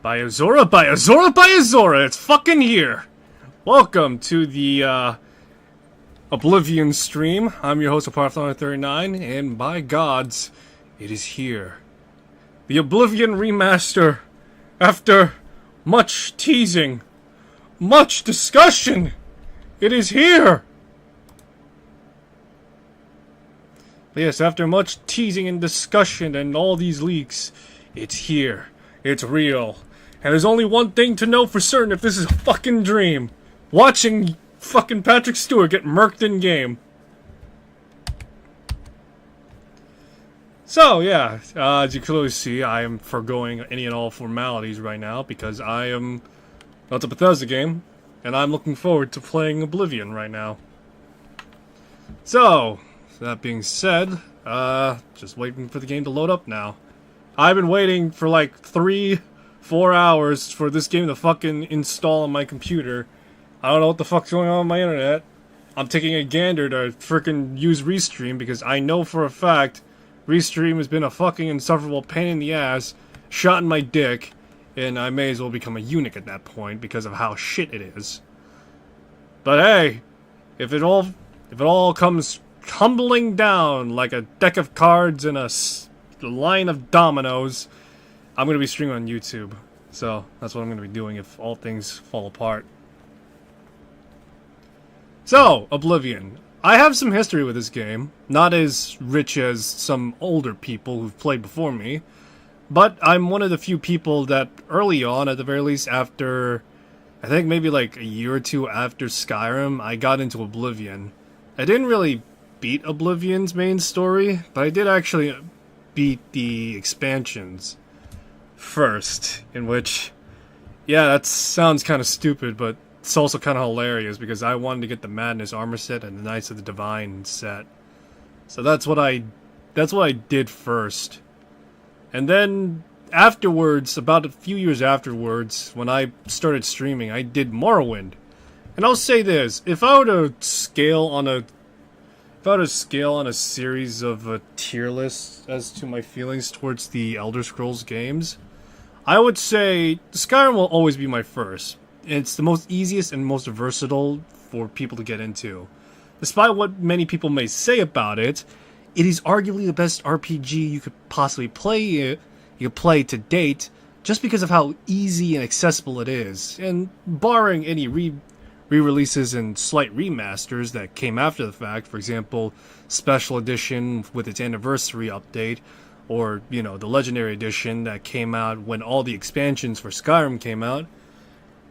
By Azora, it's fucking here! Welcome to the, Oblivion stream. I'm your host, Apartheid39, and by gods, it is here. The Oblivion Remaster, after much teasing, much discussion, it is here! Yes, after much teasing and discussion and all these leaks, it's here. It's real. And there's only one thing to know for certain if this is a fucking dream. Watching fucking Patrick Stewart get murked in game. So, yeah, as you clearly see, I am foregoing any and all formalities right now because I am... well, it's a Bethesda game, and I'm looking forward to playing Oblivion right now. So, that being said, just waiting for the game to load up now. I've been waiting for like 3-4 hours for this game to fucking install on my computer. I don't know what the fuck's going on my internet. I'm taking a gander to frickin' use Restream because I know for a fact Restream has been a fucking insufferable pain in the ass, shot in my dick, and I may as well become a eunuch at that point because of how shit it is. But hey, if it all comes tumbling down like a deck of cards in a line of dominoes, I'm gonna be streaming on YouTube. So that's what I'm gonna be doing if all things fall apart. So, Oblivion. I have some history with this game, not as rich as some older people who've played before me, but I'm one of the few people that early on, at the very least after, I think maybe like a year or two after Skyrim, I got into Oblivion. I didn't really beat Oblivion's main story, but I did actually beat the expansions first, in which, yeah, that sounds kind of stupid, but it's also kind of hilarious because I wanted to get the Madness armor set and the Knights of the Divine set. So that's what I did first. And then afterwards, about a few years afterwards, when I started streaming, I did Morrowind. And I'll say this, if I were to scale on a series of tier lists as to my feelings towards the Elder Scrolls games, I would say Skyrim will always be my first. It's the most easiest and most versatile for people to get into. Despite what many people may say about it, it is arguably the best RPG you could possibly play to date, just because of how easy and accessible it is. And barring any re-releases and slight remasters that came after the fact, for example, Special Edition with its anniversary update, or, you know, the Legendary Edition that came out when all the expansions for Skyrim came out.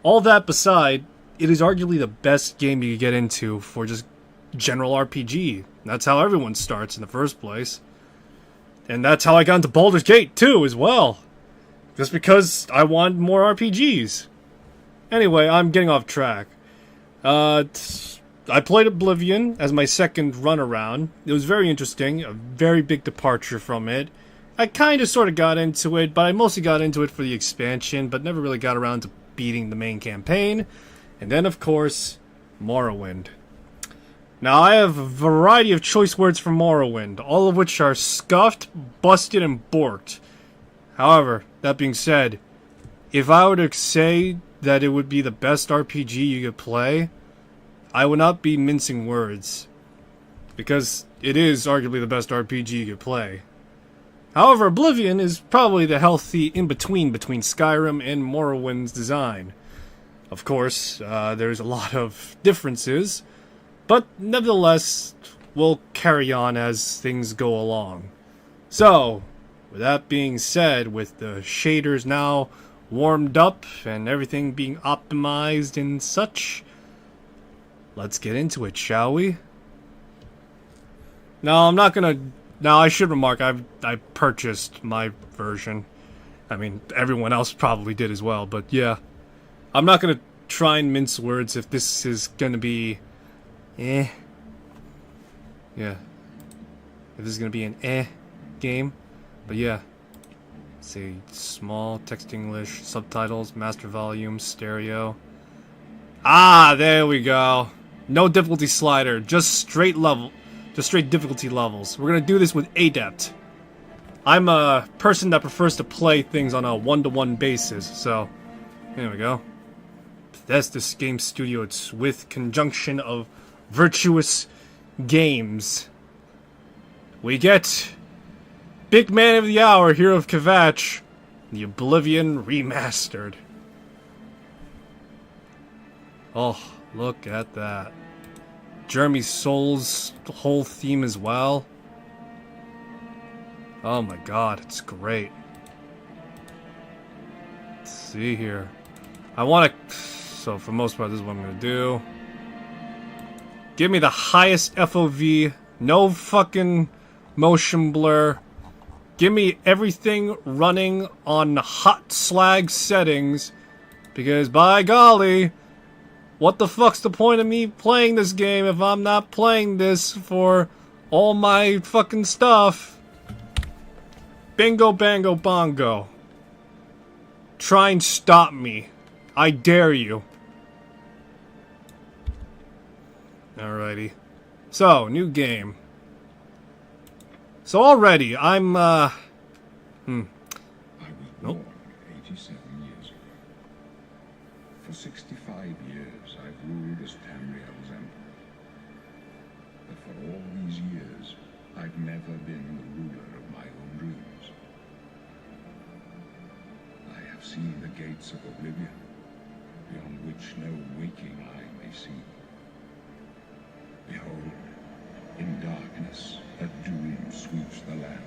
All that beside, it is arguably the best game you could get into for just general RPG. That's how everyone starts in the first place. And that's how I got into Baldur's Gate, too, as well. Just because I wanted more RPGs. Anyway, I'm getting off track. I played Oblivion as my second run around. It was very interesting, a very big departure from it. I kind of sort of got into it, but I mostly got into it for the expansion, but never really got around to beating the main campaign. And then, of course, Morrowind. Now, I have a variety of choice words for Morrowind, all of which are scuffed, busted, and borked. However, that being said, if I were to say that it would be the best RPG you could play, I would not be mincing words, because it is arguably the best RPG you could play. However, Oblivion is probably the healthy in-between between Skyrim and Morrowind's design. Of course, there's a lot of differences, but nevertheless, we'll carry on as things go along. So, with that being said, with the shaders now warmed up and everything being optimized and such, let's get into it, shall we? Now, I should remark, I purchased my version. I mean, everyone else probably did as well, but yeah. I'm not gonna try and mince words if this is gonna be Yeah. If this is gonna be an game. But yeah. Let's see, small, text English, subtitles, master volume, stereo. Ah, there we go. No difficulty slider, just straight difficulty levels. We're gonna do this with Adept. I'm a person that prefers to play things on a one-to-one basis, so there we go. Bethesda Game Studio, it's with conjunction of Virtuous Games. We get Big Man of the Hour, Hero of Kvatch, the Oblivion Remastered. Oh, look at that. Jeremy Soul's whole theme as well. Oh my god, it's great. Let's see here. I want to... So for most part, this is what I'm going to do. Give me the highest FOV. No fucking motion blur. Give me everything running on hot slag settings. Because by golly... What the fuck's the point of me playing this game if I'm not playing this for all my fucking stuff? Bingo, bango, bongo. Try and stop me. I dare you. Alrighty. So, new game. So already, I'm, I was born 87 years ago. For 65 years, I've ruled as Tamriel's emperor. But for all these years, I've never been the ruler of my own dreams. I have seen the gates of Oblivion, beyond which no waking eye may see. Behold, in darkness, a doom sweeps the land.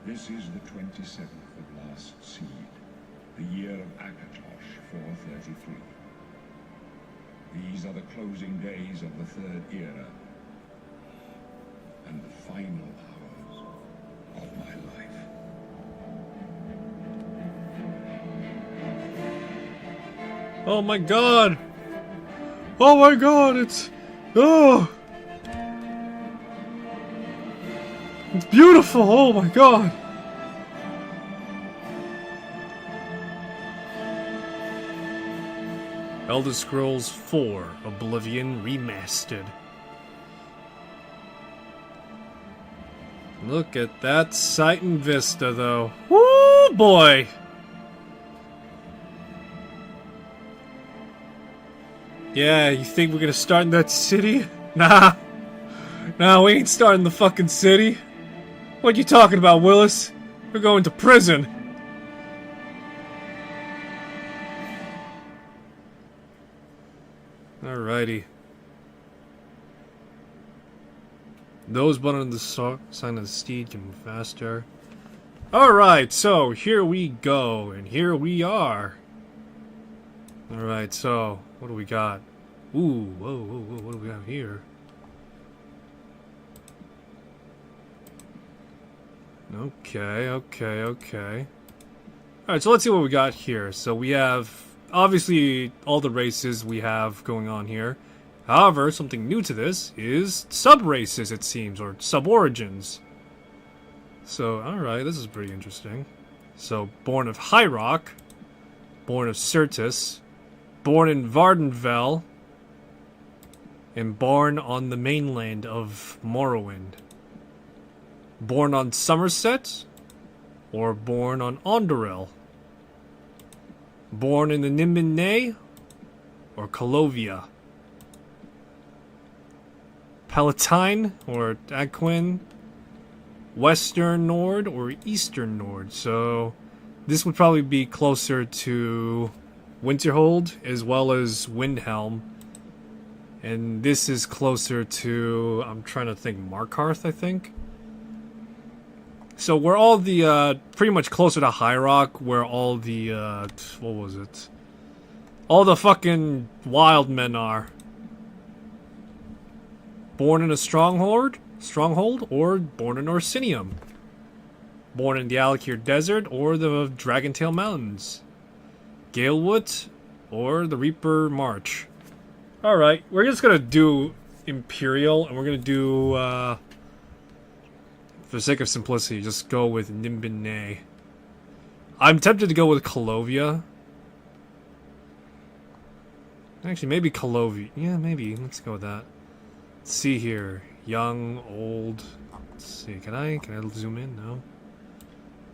This is the 27th of last seed, the year of Akatosh 433. These are the closing days of the third era, and the final hours of my life. Oh my god! Oh my god, it's... Oh! It's beautiful! Oh my god! Elder Scrolls 4 Oblivion Remastered. Look at that sight and vista, though. Woo, boy! Yeah, you think we're gonna start in that city? Nah. Nah, we ain't starting the fucking city. What you talking about, Willis? We're going to prison. Alrighty. Those button on the sign of the steed can move faster. Alright, so here we go, and here we are. Alright, so what do we got? Ooh, whoa, whoa, whoa, what do we have here? Okay. Alright, so let's see what we got here. So we have, obviously, all the races we have going on here. However, something new to this is sub-races, it seems, or sub-origins. So, alright, this is pretty interesting. So, born of High Rock, born of Syrtis, born in Vardenfell, and born on the mainland of Morrowind. Born on Somerset, or born on Ondoril. Born in the Nimbinay, or Colovia. Palatine, or Aquin. Western Nord, or Eastern Nord. So, this would probably be closer to Winterhold, as well as Windhelm. And this is closer to, I'm trying to think, Markarth, I think? So we're all the, pretty much closer to High Rock, where all the, what was it? All the fucking wild men are. Born in a stronghold, or born in Orsinium. Born in the Alakir Desert, or the Dragontail Mountains. Galewood, or the Reaper March. Alright, we're just gonna do Imperial, and we're gonna do, For the sake of simplicity, just go with Nimbine. I'm tempted to go with Colovia. Actually, maybe Colovia. Yeah, maybe. Let's go with that. Let's see here. Young, old. Let's see. Can I zoom in? No.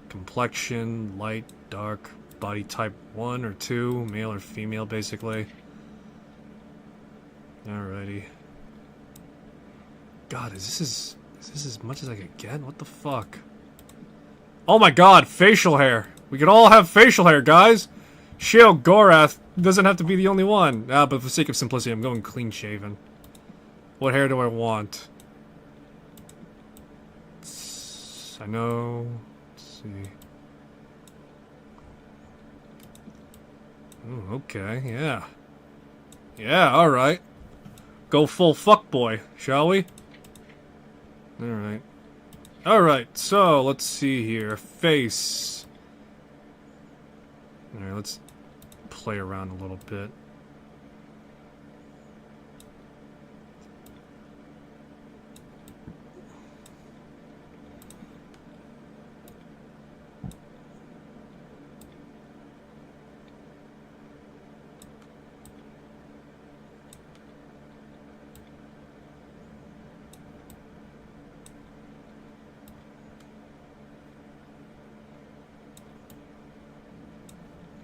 Complexion, light, dark, body type 1 or 2, male or female, basically. Alrighty. God, is this as much as I could get? What the fuck? Oh my god, facial hair! We could all have facial hair, guys! Sheo Gorath doesn't have to be the only one. Ah, but for the sake of simplicity, I'm going clean shaven. What hair do I want? I know. Let's see. Ooh, okay, yeah. Yeah, alright. Go full fuckboy, shall we? Alright. Alright, so let's see here. Face. Alright, let's play around a little bit.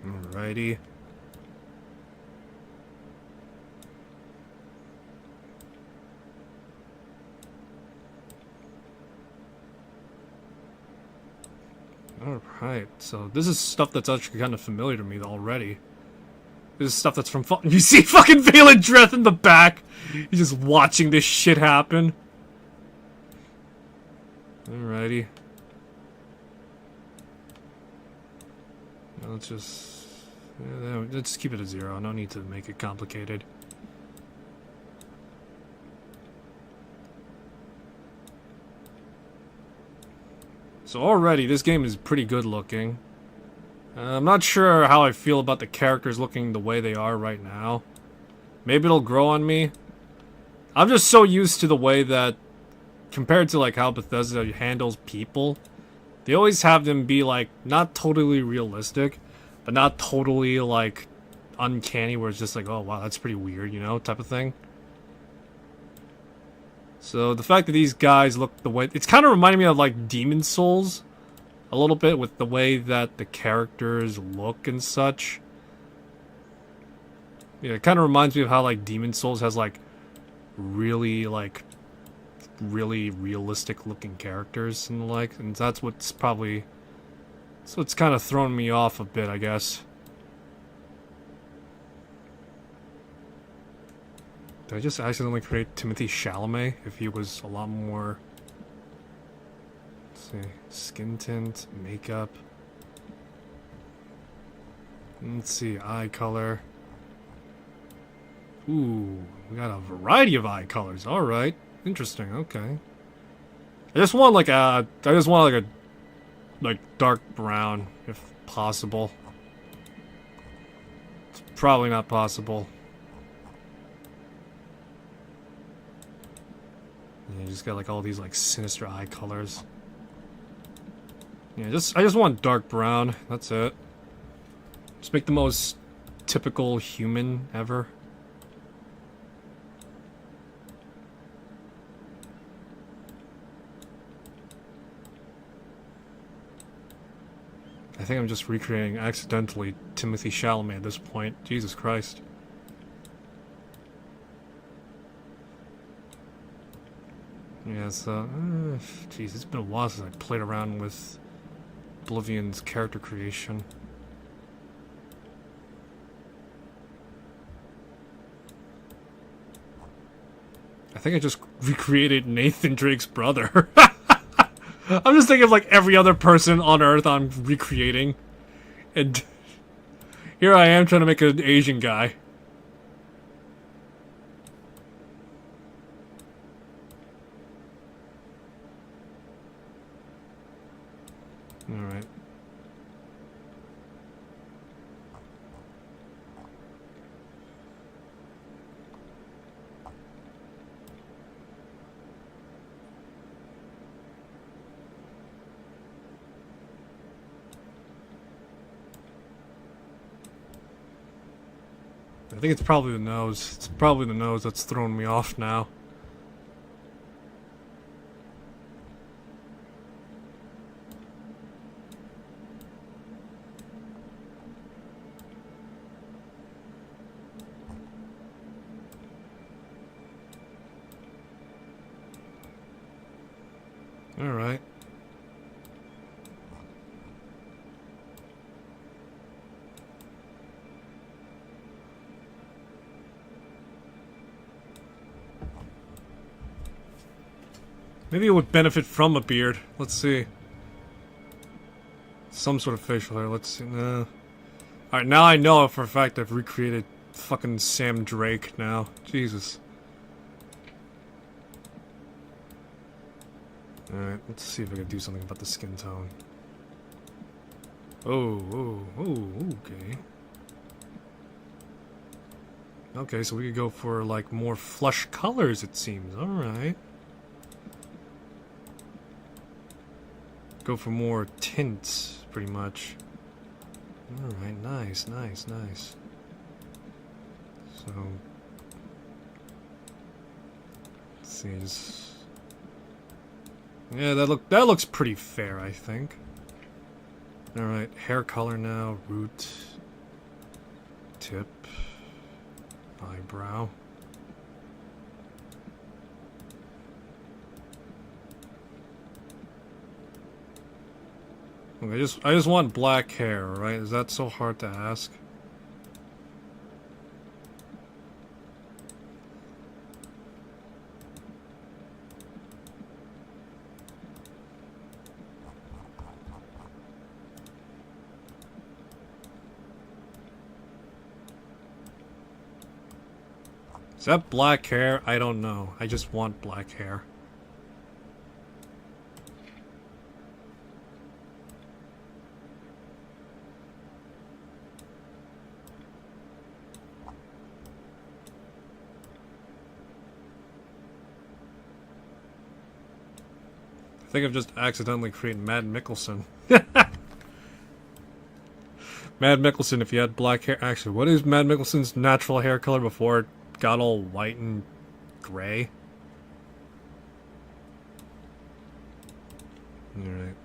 Alrighty. Alright, so this is stuff that's actually kind of familiar to me already. This is stuff that's from you see fucking Valen Dreth in the back! He's just watching this shit happen. Alrighty. Let's just... yeah, let's keep it at 0. No need to make it complicated. So already, this game is pretty good looking. I'm not sure how I feel about the characters looking the way they are right now. Maybe it'll grow on me. I'm just so used to the way that, compared to like how Bethesda handles people, they always have them be like, not totally realistic, but not totally like uncanny where it's just like, oh wow, that's pretty weird, you know, type of thing. So the fact that these guys look the way... it's kind of reminding me of like Demon Souls a little bit with the way that the characters look and such. Yeah, it kind of reminds me of how like Demon Souls has like really realistic looking characters and like, and that's what's probably... that's what's kind of thrown me off a bit, I guess. Did I just accidentally create Timothy Chalamet if he was a lot more... let's see, skin tint, makeup. Let's see, eye color. Ooh, we got a variety of eye colors. Alright. Interesting, okay. I just want like a dark brown, if possible. It's probably not possible. Yeah, you just got like all these like sinister eye colors. Yeah, I just want dark brown. That's it. Just make the most typical human ever. I think I'm just recreating accidentally Timothy Chalamet at this point. Jesus Christ. Yeah, so... jeez, it's been a while since I played around with Oblivion's character creation. I think I just recreated Nathan Drake's brother. I'm just thinking of like every other person on Earth I'm recreating. And here I am trying to make an Asian guy. Alright. I think it's probably the nose. It's probably the nose that's throwing me off now. Alright. Maybe it would benefit from a beard. Let's see. Some sort of facial hair. Let's see. Alright, now I know for a fact I've recreated fucking Sam Drake now. Jesus. Alright, let's see if I can do something about the skin tone. Oh, okay. Okay, so we could go for, like, more flush colors, it seems. Alright. Go for more tints, pretty much. Alright, nice. So... let's see, just... yeah, that looks pretty fair, I think. Alright, hair color now, root, tip, eyebrow. Look, I just want black hair, right? Is that so hard to ask? Is that black hair? I don't know. I just want black hair. I think I've just accidentally created Mad Mickelson. Mad Mickelson, if you had black hair... actually, what is Mad Mickelson's natural hair color before it got all white and gray? Alright.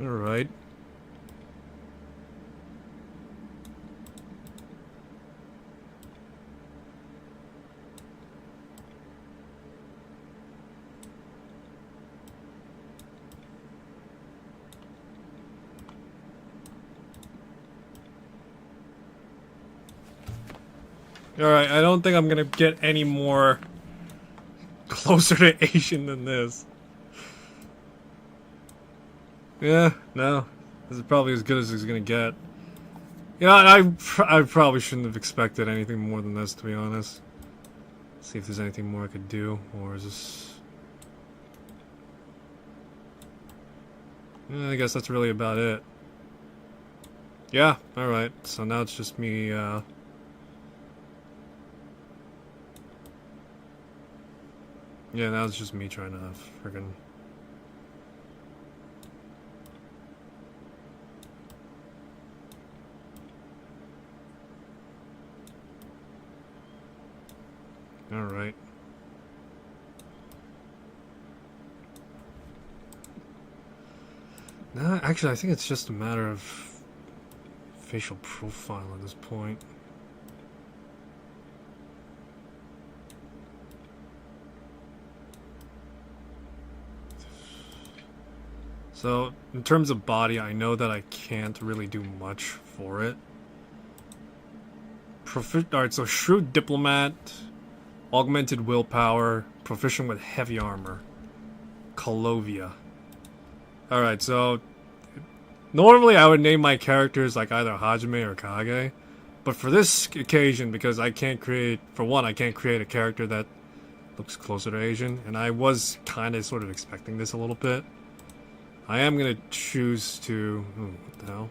Alright. Alright, I don't think I'm gonna get any more closer to Asian than this. Yeah, no. This is probably as good as it's gonna get. You know, I probably shouldn't have expected anything more than this, to be honest. Let's see if there's anything more I could do, or is this... yeah, I guess that's really about it. Yeah, alright. So now it's just me, yeah, now it's just me trying to friggin'... alright. No, actually, I think it's just a matter of facial profile at this point. So, in terms of body, I know that I can't really do much for it. Alright, so Shrewd Diplomat, Augmented Willpower, Proficient with Heavy Armor, Colovia. Alright, so normally I would name my characters like either Hajime or Kage, but for this occasion, because I can't create, for one, I can't create a character that Looks closer to Asian, and I was kind of sort of expecting this a little bit. I am gonna choose to... Oh, what the hell?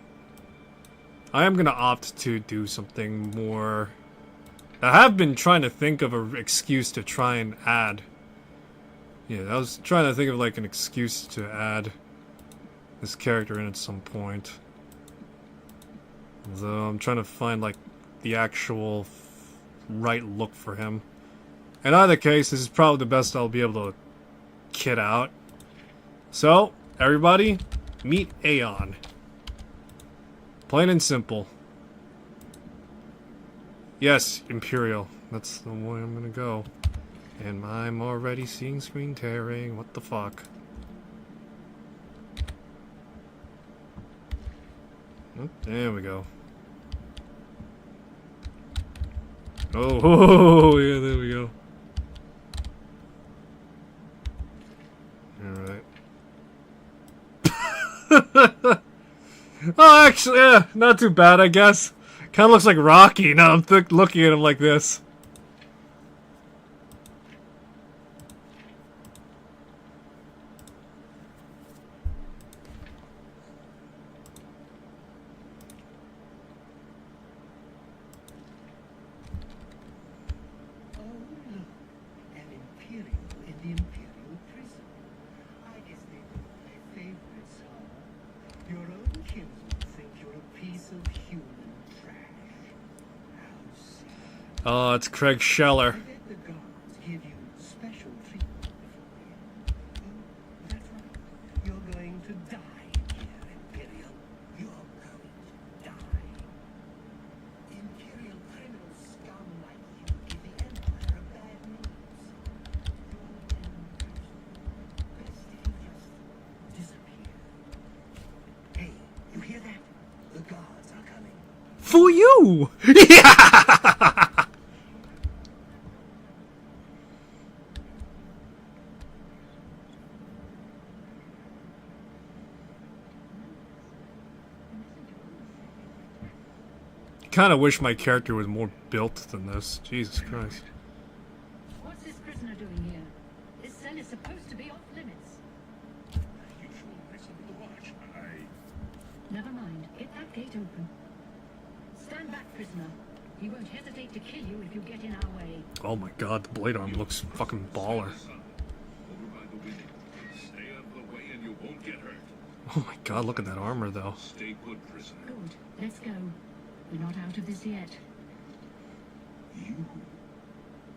I am gonna opt to do something more... I have been trying to think of an excuse to try and add... Yeah, I was trying to think of like an excuse to add this character in at some point. Though I'm trying to find like the actual right look for him. In either case, this is probably the best I'll be able to kit out. So, everybody, meet Aeon. Plain and simple. Yes, Imperial. That's the way I'm gonna go. And I'm already seeing screen tearing. What the fuck? Oh, there we go. Oh, yeah, there we go. Alright. Oh, actually, yeah, not too bad, I guess. Kind of looks like Rocky now I'm looking at him like this. Oh, it's Craig Scheller. For you! Yeah! Kind of wish my character was more built than this. Jesus Christ. What's this prisoner doing here? This cell is supposed to be off limits. Never mind. Get that gate open. Stand back, prisoner. He won't hesitate to kill you if you get in our way. Oh my god, the blade arm looks fucking baller. Oh my god, look at that armor though. Stay put, prisoner. Good. Let's go. We're not out of this yet. You?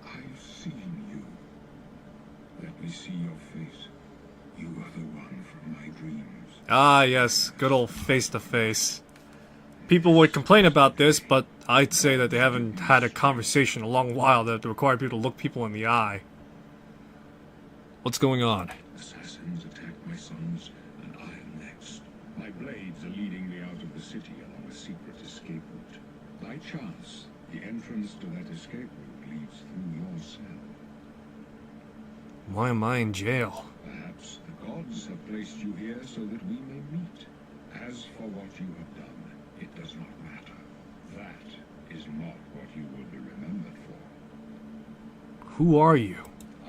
I've seen you. Let me see your face. You are the one from my dreams. Ah, yes, good old face-to-face. People would complain about this, but I'd say that they haven't had a conversation in a long while that required people to look people in the eye. What's going on? Assassins attacked my sons, and I am next. My blades are leading me out of the city along a secret escape route. By chance, the entrance to that escape route leads through your cell. Why am I in jail? Perhaps the gods have placed you here so that we may meet. As for what you have done, it does not matter. That is not what you will be remembered for. Who are you?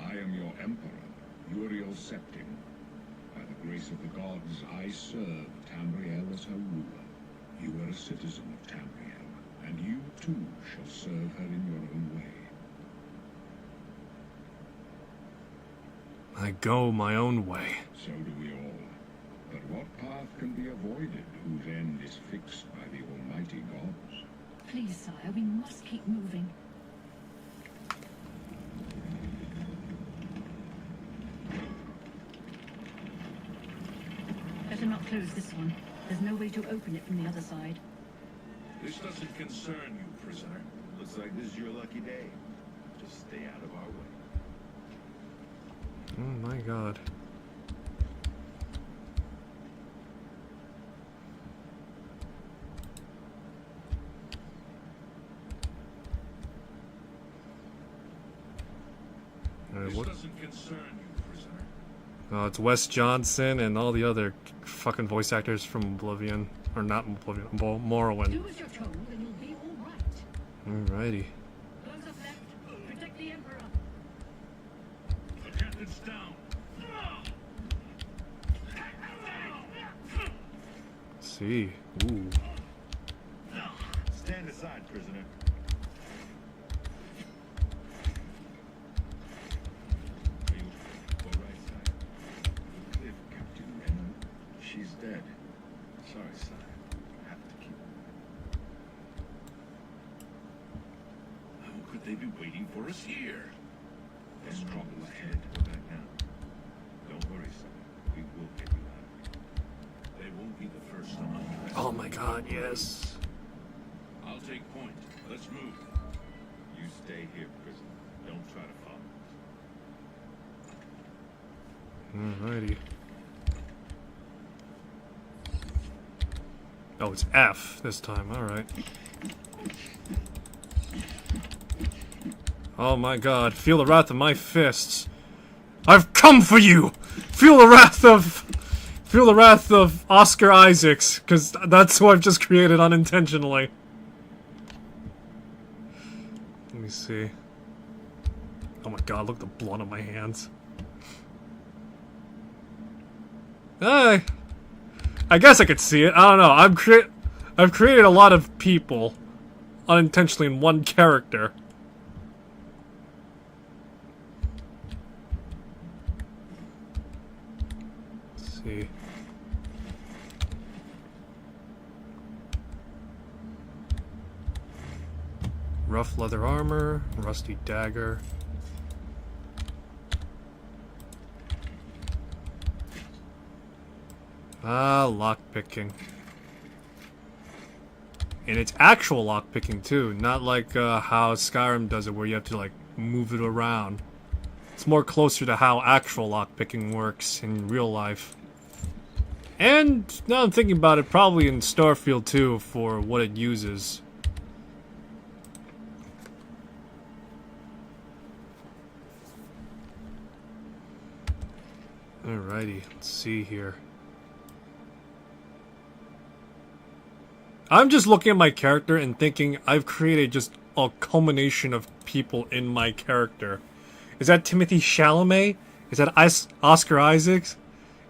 I am your emperor, Uriel Septim. By the grace of the gods, I serve Tamriel as her ruler. You are a citizen of Tamriel, and you too shall serve her in your own way. I go my own way. So do we all. But what path can be avoided whose end is fixed by the almighty gods? Please, sire, we must keep moving. Better not close this one. There's no way to open it from the other side. This doesn't concern you, prisoner. Looks like this is your lucky day. Just stay out of our way. Oh my god. This What? doesn't concern you, prisoner. It's Wes Johnson and all the other fucking voice actors from Oblivion. Or not Oblivion, Morrowind. Do as you're told and you'll be all right. Alrighty. Close up left. Protect the Emperor. It's down. Let's see. Ooh. Stand aside, prisoner. Are you all right, sire? The cliff, Captain, and she's dead. Sorry, sire. I have to keep her. How could they be waiting for us here? There's trouble ahead. Go back now. Don't worry, sire. We will get you out. They won't be the first to underestimate. Oh my god, yes. I'll take point. Let's move. You stay here, prisoner. Don't try to follow us. Alrighty. Oh, it's F this time, alright. Oh my god, feel the wrath of my fists. I've come for you! Feel the wrath of Oscar Isaacs, because that's who I've just created unintentionally. Let me see. Oh my god, look at the blood on my hands. I guess I could see it. I don't know. I've created a lot of people unintentionally in one character. Let's see. Rough leather armor, rusty dagger. Ah, lockpicking. And it's actual lockpicking too, not like how Skyrim does it where you have to like move it around. It's more closer to how actual lockpicking works in real life. And now I'm thinking about it, probably in Starfield too for what it uses. Alrighty, let's see here. I'm just looking at my character and thinking I've created just a culmination of people in my character. Is that Timothy Chalamet? Is that Oscar Isaacs?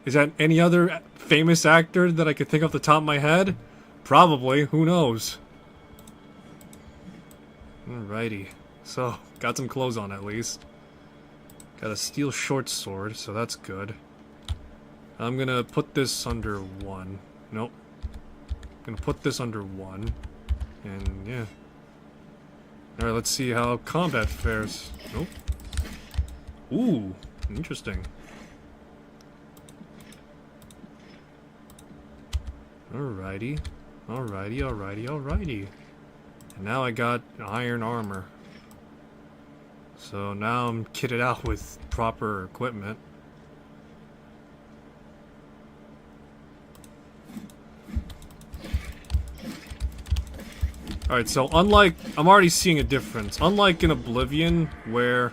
Is that any other famous actor that I could think off the top of my head? Probably, who knows? Alrighty, so got some clothes on at least. Got a steel short sword, so that's good. I'm gonna put this under 1. Nope. Gonna put this under 1. And yeah. Alright, let's see how combat fares. Nope. Ooh, interesting. Alrighty. Alrighty. And now I got iron armor. So now I'm kitted out with proper equipment. Alright, so unlike... I'm already seeing a difference. Unlike in Oblivion, where...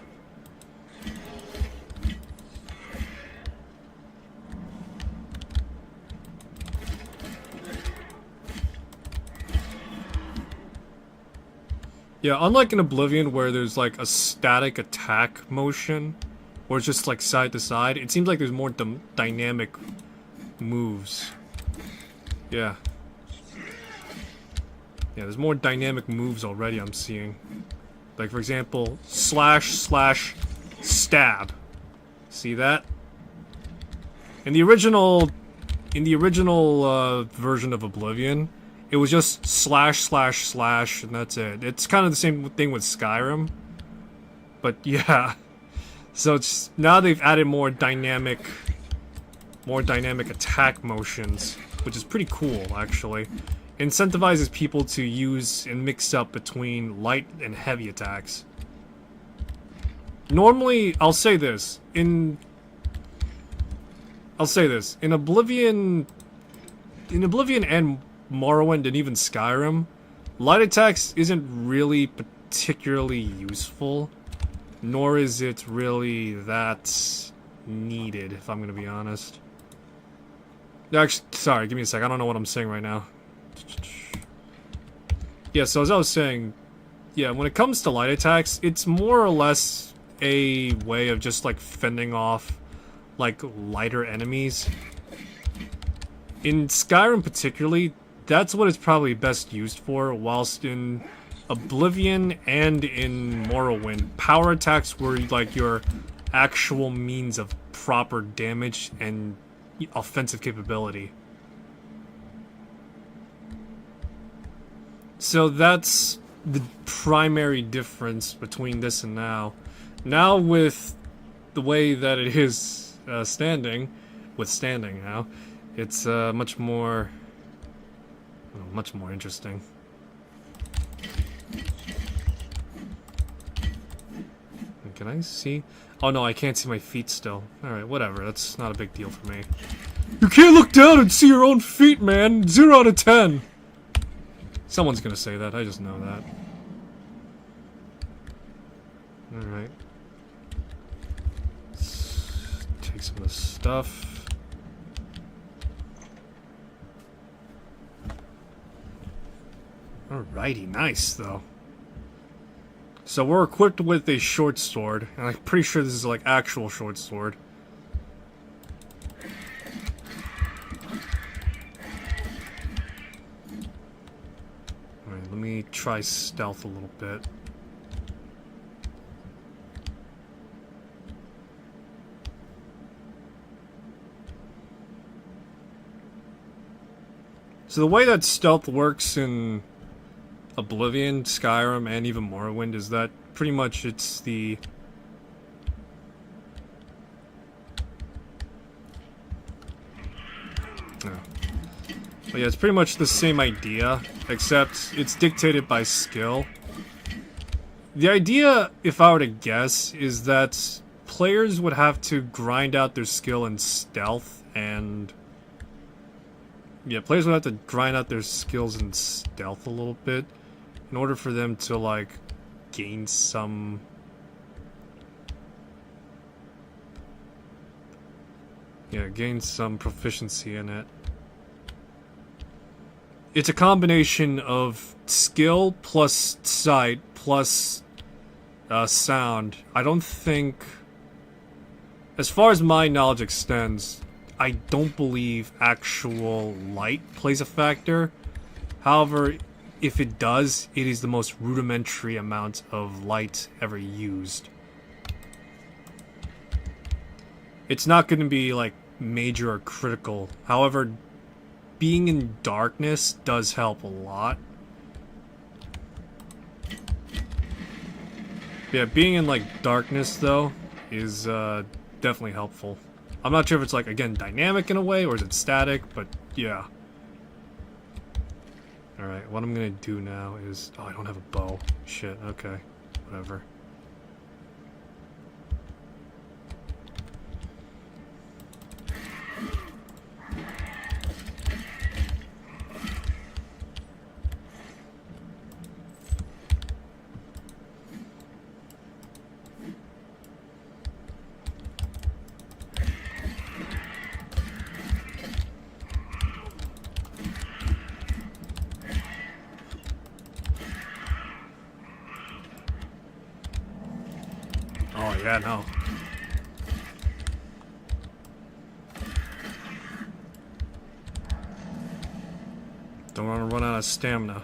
Yeah, unlike in Oblivion, where there's like a static attack motion, where it's just like side to side, it seems like there's more dynamic moves. Yeah. Yeah, there's more dynamic moves already I'm seeing. Like, for example, slash, stab. See that? In the original version of Oblivion, it was just slash, and that's it. It's kind of the same thing with Skyrim. But yeah. So it's, now they've added more dynamic attack motions, which is pretty cool, actually. Incentivizes people to use and mix up between light and heavy attacks. Normally, I'll say this, in Oblivion and Morrowind and even Skyrim, light attacks isn't really particularly useful, nor is it really that needed, if I'm gonna be honest. Actually, sorry, give me a sec, I don't know what I'm saying right now. Yeah, so as I was saying, yeah, when it comes to light attacks, it's more or less a way of just like fending off like lighter enemies. In Skyrim particularly, that's what it's probably best used for, whilst in Oblivion and in Morrowind, power attacks were like your actual means of proper damage and offensive capability. So that's the primary difference between this and now. Now with the way that it is standing now, it's much more interesting. Can I see? Oh no, I can't see my feet still. Alright, whatever. That's not a big deal for me. You can't look down and see your own feet, man! 0 out of 10! Someone's gonna say that, I just know that. Alright. Let's take some of this stuff. Alrighty, nice though. So we're equipped with a short sword, and I'm pretty sure this is like actual short sword. Alright, let me try stealth a little bit. So the way that stealth works in Oblivion, Skyrim, and even Morrowind is that pretty much it's the... Oh. But yeah, it's pretty much the same idea, except it's dictated by skill. The idea, if I were to guess, is that players would have to grind out their skill in stealth, and... yeah, players would have to grind out their skills in stealth a little bit in order for them to, like, gain some... yeah, gain some proficiency in it. It's a combination of skill plus sight plus sound. I don't think... as far as my knowledge extends, I don't believe actual light plays a factor. However, if it does, it is the most rudimentary amount of light ever used. It's not going to be, like, major or critical. However, being in darkness does help a lot. Yeah, being in, like, darkness, though, is definitely helpful. I'm not sure if it's, like, again, dynamic in a way, or is it static, but yeah. Alright, what I'm gonna do now is... oh, I don't have a bow. Shit, okay. Whatever. Oh, yeah, no. Don't want to run out of stamina.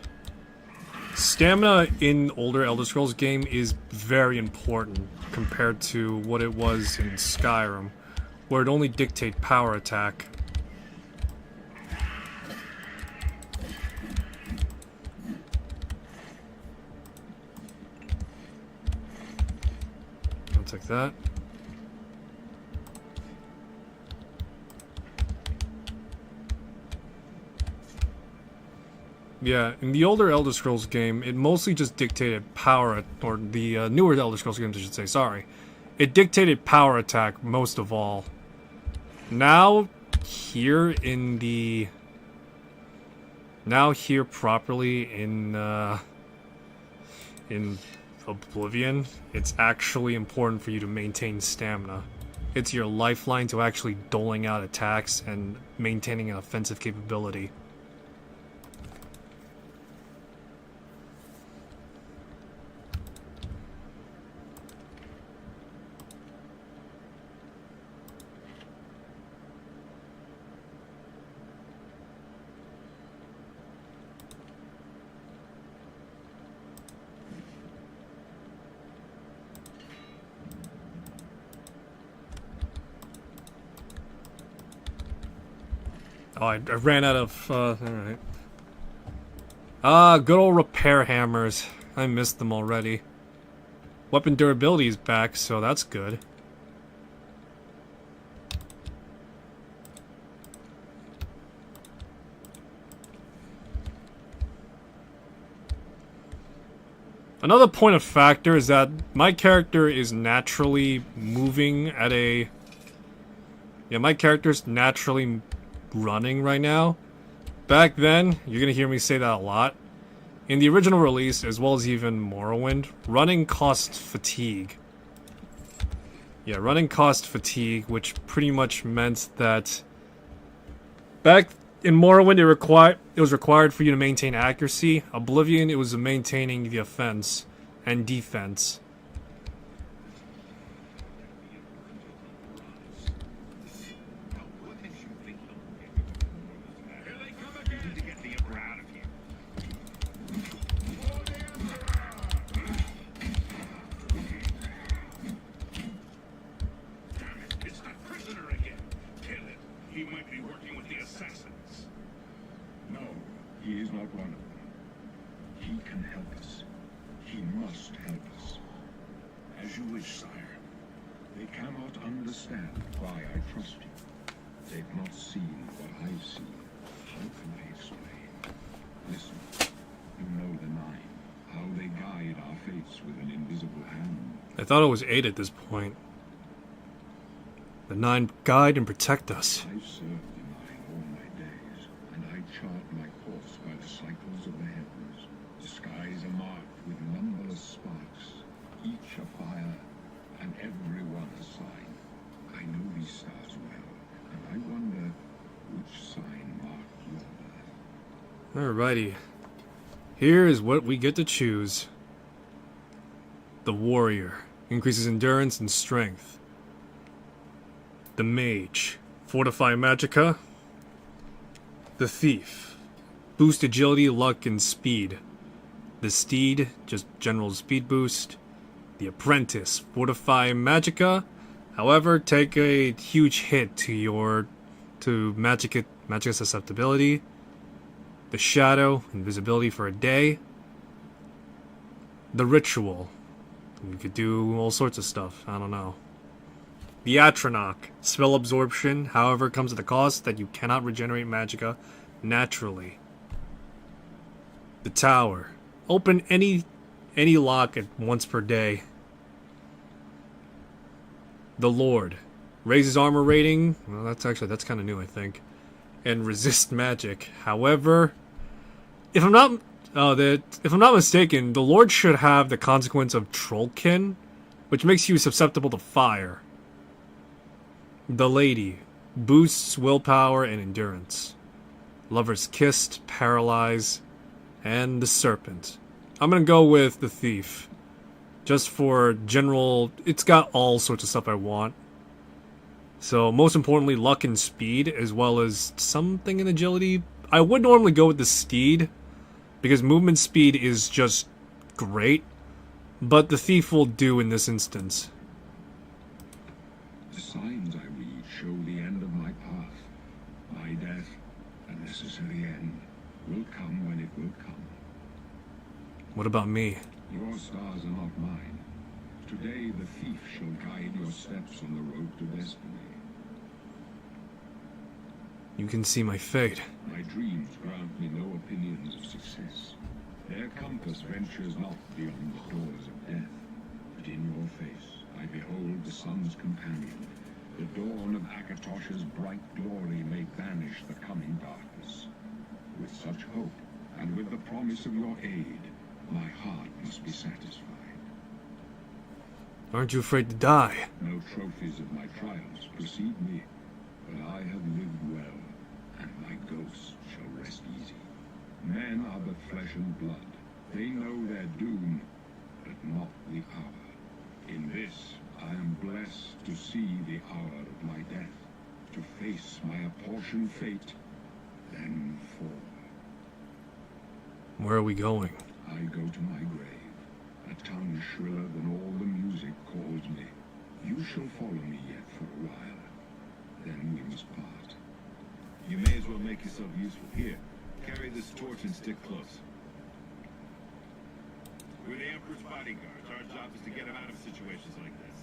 Stamina in older Elder Scrolls game is very important compared to what it was in Skyrim, where it only dictated power attack. Like that. Yeah, in the older Elder Scrolls game, it mostly just dictated power, or the newer Elder Scrolls games, I should say, sorry. It dictated power attack most of all. Now, here properly in Oblivion, it's actually important for you to maintain stamina. It's your lifeline to actually doling out attacks and maintaining an offensive capability. Oh, I ran out of, alright. Ah, good old repair hammers. I missed them already. Weapon durability is back, so that's good. Another point of factor is that my character is naturally moving at a... Yeah, my character's naturally running right now. Back then, you're gonna hear me say that a lot. In the original release, as well as even Morrowind, running cost fatigue. Yeah, running cost fatigue, which pretty much meant that... Back in Morrowind, it was required for you to maintain accuracy. Oblivion, it was maintaining the offense and defense. He might be working with the assassins. No, he is not one of them. He can help us. He must help us. As you wish, sire. They cannot understand why I trust you. They've not seen what I've seen. How can I explain? Listen, you know the Nine. How they guide our fates with an invisible hand. I thought it was 8 at this point. The Nine guide and protect us. I've served the Nine all my days, and I chart my course by the cycles of the heavens. The skies are marked with numberless sparks, each a fire, and every one a sign. I know these stars well, and I wonder which sign marked your birth. Alrighty. Here is what we get to choose. The Warrior. Increases endurance and strength. The Mage. Fortify Magicka. The Thief. Boost agility, luck, and speed. The Steed. Just general speed boost. The Apprentice. Fortify Magicka. However, take a huge hit to Magicka susceptibility. The Shadow, invisibility for a day. The Ritual. We could do all sorts of stuff, I don't know. The Atronach, spell absorption, however comes at the cost that you cannot regenerate Magicka naturally. The Tower, open any lock at once per day. The Lord, raises armor rating, well that's kind of new I think. And resist magic. However, if I'm not mistaken, the Lord should have the consequence of Trollkin, which makes you susceptible to fire. The Lady, boosts willpower and endurance. Lover's Kiss, paralyze, and the Serpent. I'm gonna go with the Thief, just for general. It's got all sorts of stuff I want. So, most importantly, luck and speed, as well as something in agility. I would normally go with the Steed, because movement speed is just great, but the Thief will do in this instance. The signs I read show the end of my path. My death, a necessary end, will come when it will come. What about me? Your stars are not mine. Today the Thief shall guide your steps on the road to destiny. You can see my fate. My dreams grant me no opinions of success. Their compass ventures not beyond the doors of death. But in your face I behold the sun's companion. The dawn of Akatosh's bright glory may banish the coming darkness. With such hope, and with the promise of your aid, my heart must be satisfied. Aren't you afraid to die? No trophies of my triumphs precede me, but I have lived well, and my ghost shall rest easy. Men are but flesh and blood. They know their doom, but not the hour. In this, I am blessed to see the hour of my death, to face my apportioned fate, then fall. Where are we going? I go to my grave, a tongue shriller than all the music calls me. You shall follow me yet for a while, then we must part. You may as well make yourself useful. Here, carry this torch and stick close. We're the Emperor's bodyguards. Our job is to get him out of situations like this.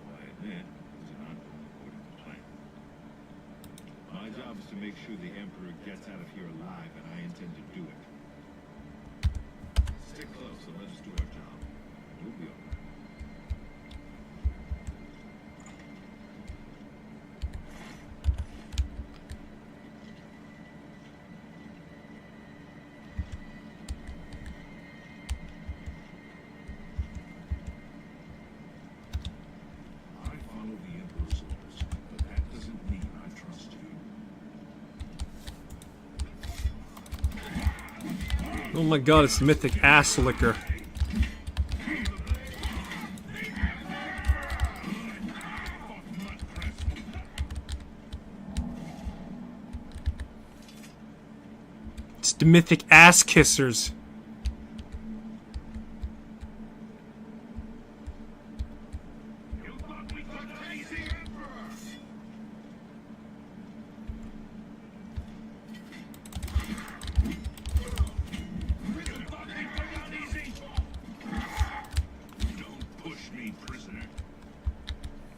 Well, I admit, these are not going according to plan. My job is to make sure the Emperor gets out of here alive, and I intend to do it. Stick close and let us do our job. We'll be all right. I follow the Emperor's orders, but that doesn't mean I trust you. Oh my god, it's mythic ass liquor. It's the mythic ass kissers.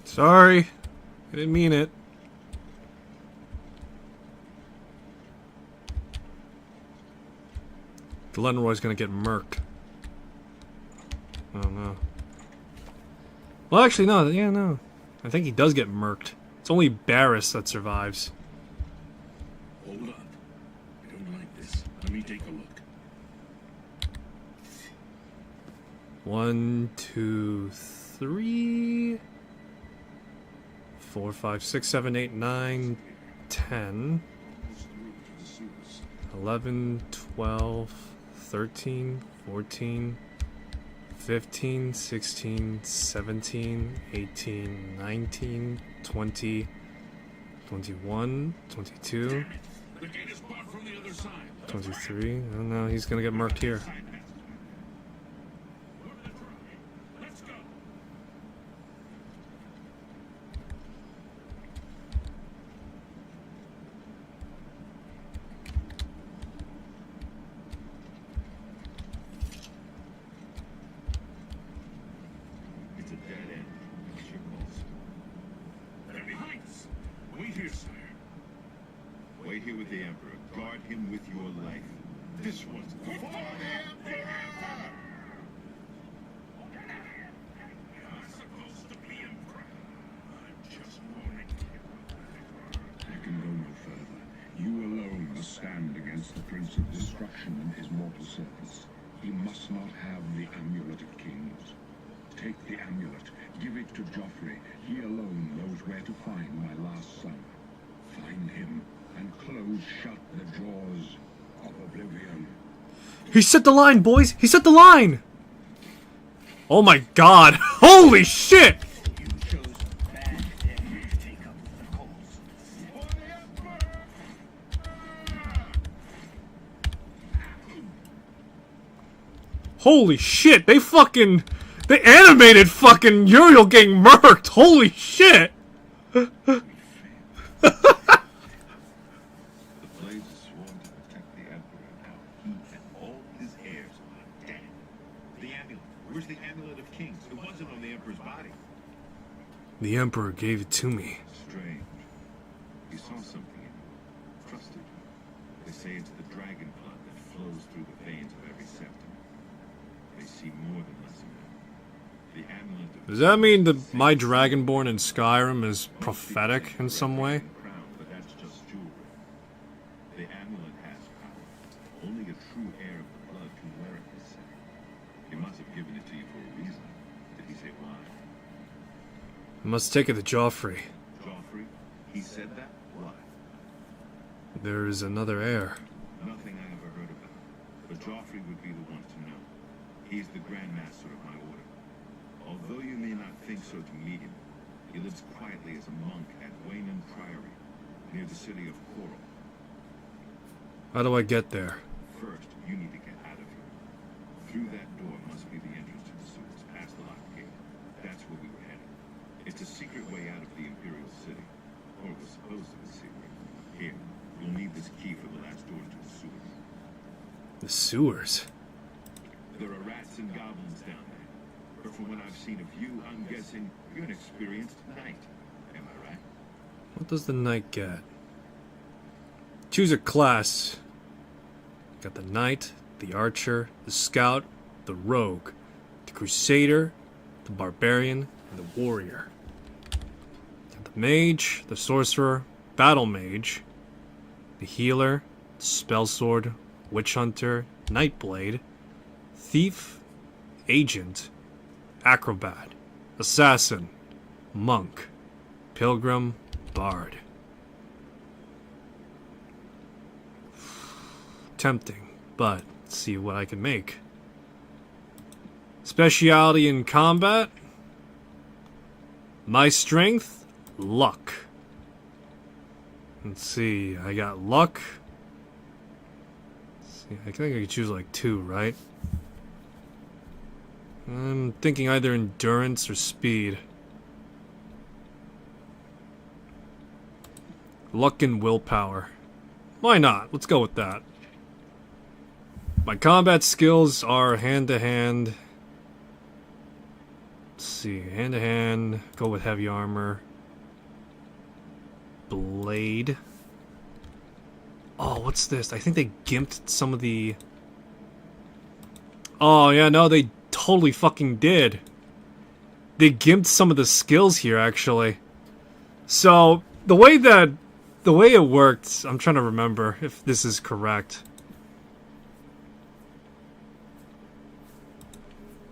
Sorry, I didn't mean it. Glenroy's gonna get murked. Oh no. Well, actually, no. Yeah, no. I think he does get murked. It's only Barris that survives. Hold up. I don't like this. Let me take a look. 1, 2, 3, 4, 5, 6, 7, 8, 9, 10, 11, 12, 13, 14, 15, 16, 17, 18, 19, 20, 21, 22, 23. I don't know, he's gonna get marked here. It's a dead end. It's your calls. They're behind us. Wait here, sire. Wait here with the Emperor. Guard him with your life. This one's for the Emperor! You're supposed to be Emperor. I'm just warning you. You can go no further. You alone must stand against the Prince of Destruction and his mortal servants. He must not have the Amulet of Kings. Take the amulet, give it to Joffrey. He alone knows where to find my last son. Find him and close shut the jaws of Oblivion. He set the line, boys! He set the line! Oh my god! Holy shit! You chose bad day to take up the cause. Holy shit! They animated fucking Uriel getting murked! Holy shit! The Blades is sworn to protect the Emperor now. He and all his heirs are dead. The amulet. Where's the Amulet of Kings? It wasn't on the Emperor's body. The Emperor gave it to me. Strange. He saw something in you. Trusted you. They say it's the dragon blood that flows through the veins of every septum. They see more than less of it. The amulet of Does that mean that my Dragonborn in Skyrim is prophetic in some way? crown, but that's just jewelry. The amulet has power. Only a true heir of the blood can wear it, they say. He must have given it to you for a reason. Did he say why? I must take it to Joffrey. Joffrey? He said that? Why? There is another heir. Nothing I ever heard about. But Joffrey would be the one to know. He's the Grand Master of my order. Although you may not think so to meet him, he lives quietly as a monk at Waynon Priory, near the city of Coral. How do I get there? First, you need to get out of here. Through that door must be the entrance to the sewers, past the locked gate. That's where we were headed. It's a secret way out of the Imperial City. Or it was supposed to be secret. Here, you'll need sewers. There are rats and goblins down there. But from what I've seen of you, I'm guessing you're an experienced knight. Am I right? What does the knight get? Choose a class. Got the knight, the archer, the scout, the rogue, the crusader, the barbarian, and the warrior. Got the mage, the sorcerer, battle mage, the healer, the spell sword, witch hunter, nightblade, thief, agent, acrobat, assassin, monk, pilgrim, bard. Tempting, but let's see what I can make. Speciality in combat. My strength, luck. Let's see, I got luck. Let's see, I think I could choose like 2, right? I'm thinking either endurance or speed. Luck and willpower. Why not? Let's go with that. My combat skills are hand-to-hand. Let's see, hand-to-hand. Go with heavy armor. Blade. Oh, what's this? I think they gimped some of the... Oh, yeah, no, they totally fucking did. They gimped some of the skills here, actually. So, the way it worked, I'm trying to remember if this is correct.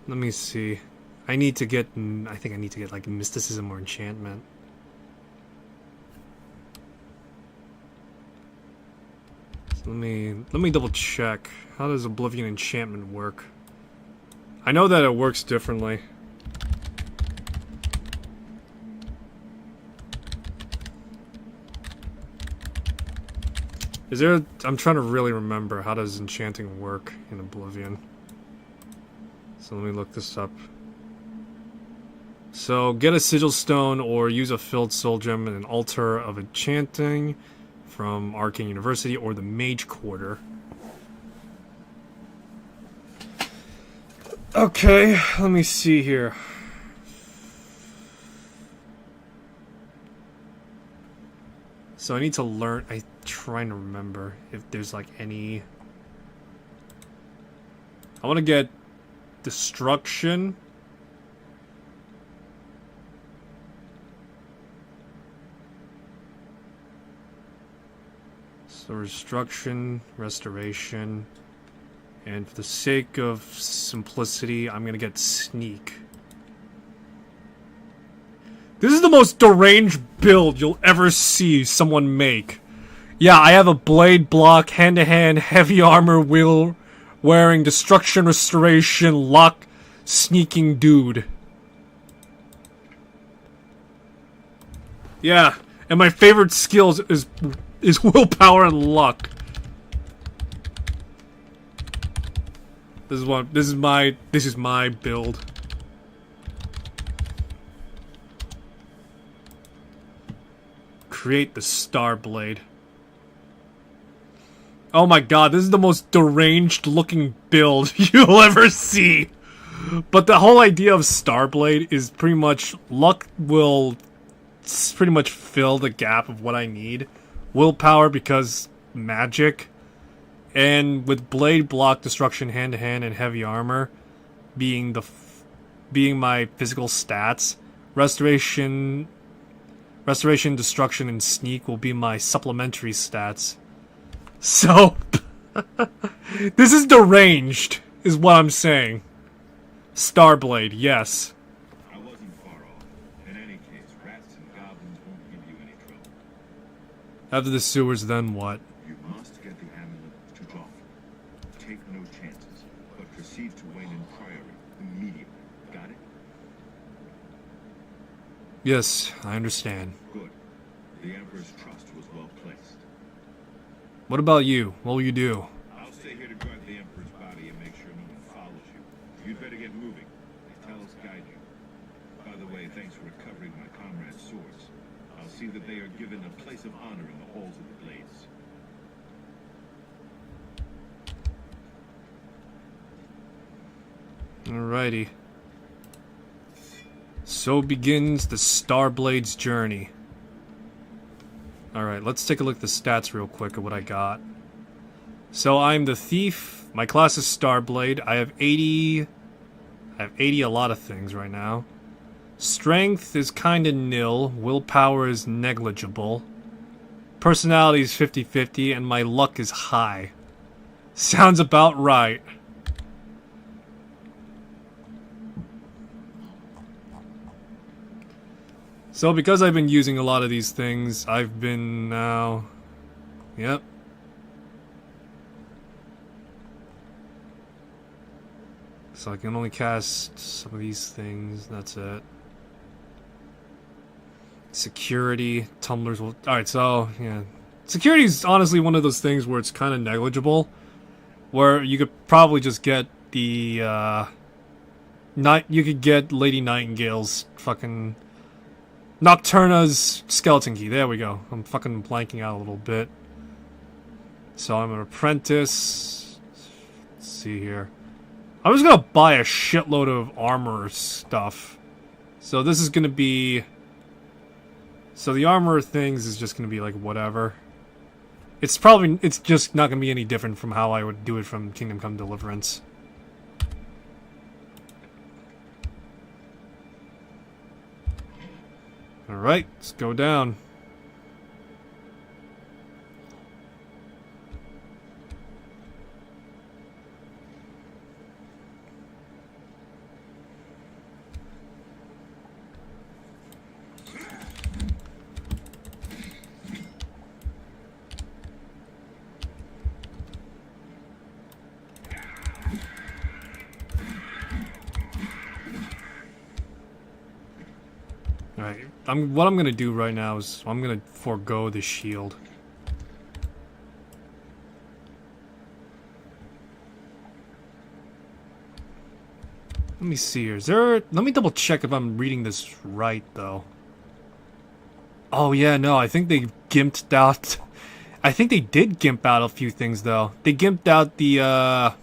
Let me see. I think I need to get like mysticism or enchantment. So let me double check. How does Oblivion enchantment work? I know that it works differently. I'm trying to really remember, how does enchanting work in Oblivion? So let me look this up. So, get a sigil stone or use a filled soul gem in an altar of enchanting from Arcane University or the Mage Quarter. Okay, let me see here. So I need to learn. I'm trying to remember if there's like any. I want to get destruction. So destruction, restoration, and for the sake of simplicity, I'm gonna get sneak. This is the most deranged build you'll ever see someone make. Yeah, I have a blade block, hand-to-hand, heavy armor, wheel wearing, destruction, restoration, luck, sneaking dude. Yeah, and my favorite skills is willpower and luck. This is my build. Create the Star Blade. Oh my god, this is the most deranged looking build you'll ever see. But the whole idea of Starblade is pretty much luck will pretty much fill the gap of what I need. Willpower because magic. And with blade block, destruction, hand to hand, and heavy armor being my physical stats, restoration, destruction, and sneak will be my supplementary stats. So, this is deranged, is what I'm saying. Starblade, yes. I wasn't far off. In any case, rats and goblins won't give you any trouble. After the sewers, then what? You must get the amulet to Joffrey. Take no chances, but proceed to Wayne Priory immediately. Got it? Yes, I understand. Good. The Emperor's trust was well placed. What about you? What will you do? I'll stay here to guard the Emperor's body and make sure no one follows you. You'd better get moving. Talos guide you. By the way, thanks for recovering my comrade's swords. I'll see that they are given a place of honor in the halls of the Blades. Alrighty. So begins the Starblade's journey. Alright, let's take a look at the stats real quick of what I got. So I'm the thief. My class is Starblade. I have 80 a lot of things right now. Strength is kinda nil. Willpower is negligible. Personality is 50-50, and my luck is high. Sounds about right. So because I've been using a lot of these things, I've been now... Yep. So I can only cast some of these things, that's it. Security, tumblers will... Alright, so, yeah. Security is honestly one of those things where it's kind of negligible. Where you could probably just get the, you could get Lady Nightingale's fucking... Nocturna's skeleton key, there we go. I'm fucking blanking out a little bit. So I'm an apprentice. Let's see here. I was gonna buy a shitload of armor stuff. So this is gonna be... So the armor things is just gonna be like whatever. It's just not gonna be any different from how I would do it from Kingdom Come Deliverance. Alright, let's go down. Alright, what I'm gonna do right now is I'm gonna forego the shield. Let me see here. Let me double check if I'm reading this right, though. Oh yeah, no, I think they gimped out... I think they did gimp out a few things, though. They gimped out the,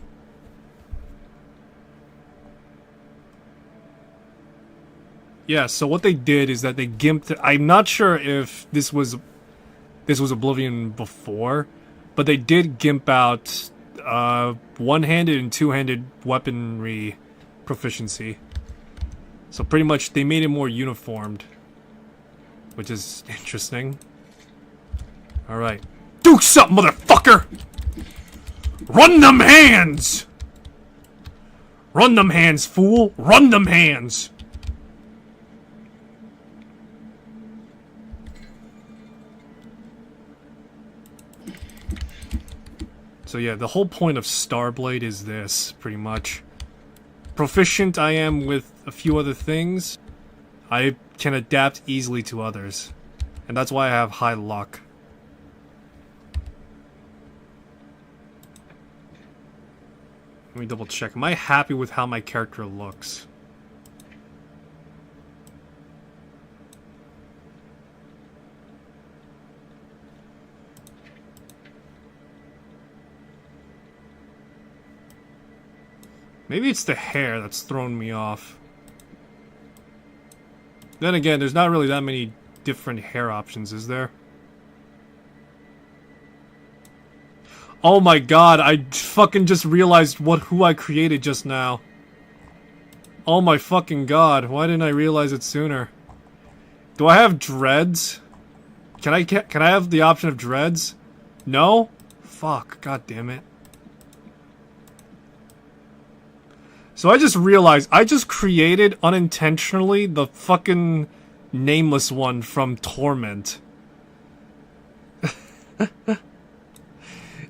Yeah, so what they did is that they gimped... I'm not sure if this was Oblivion before, but they did gimp out one-handed and two-handed weaponry proficiency. So pretty much they made it more uniformed, which is interesting. Alright. Do something, motherfucker! Run them hands! Run them hands, fool! Run them hands! So yeah, the whole point of Starblade is this, pretty much. Proficient I am with a few other things. I can adapt easily to others. And that's why I have high luck. Let me double check. Am I happy with how my character looks? Maybe it's the hair that's thrown me off. Then again, there's not really that many different hair options, is there? Oh my god, I fucking just realized who I created just now. Oh my fucking god, why didn't I realize it sooner? Do I have dreads? Can I have the option of dreads? No? Fuck, god damn it. So I just realized, I just created, unintentionally, the fucking nameless one from Torment.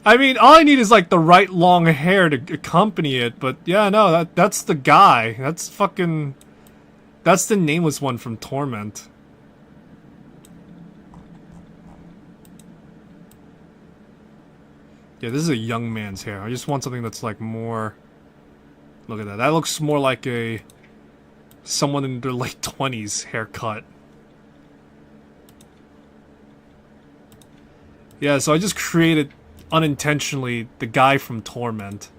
I mean, all I need is, like, the right long hair to accompany it, but yeah, no, that's the guy. That's fucking... That's the nameless one from Torment. Yeah, this is a young man's hair. I just want something that's, like, more... Look at that. That looks more like a... someone in their late 20s haircut. Yeah, so I just created, unintentionally, the guy from Torment.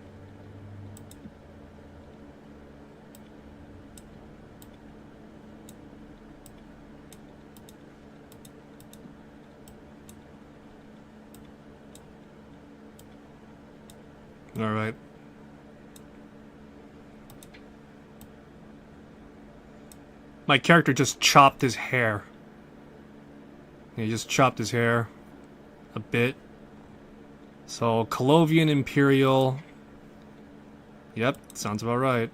Alright. My character just chopped his hair. He just chopped his hair a bit. So, Colovian Imperial. Yep, sounds about right.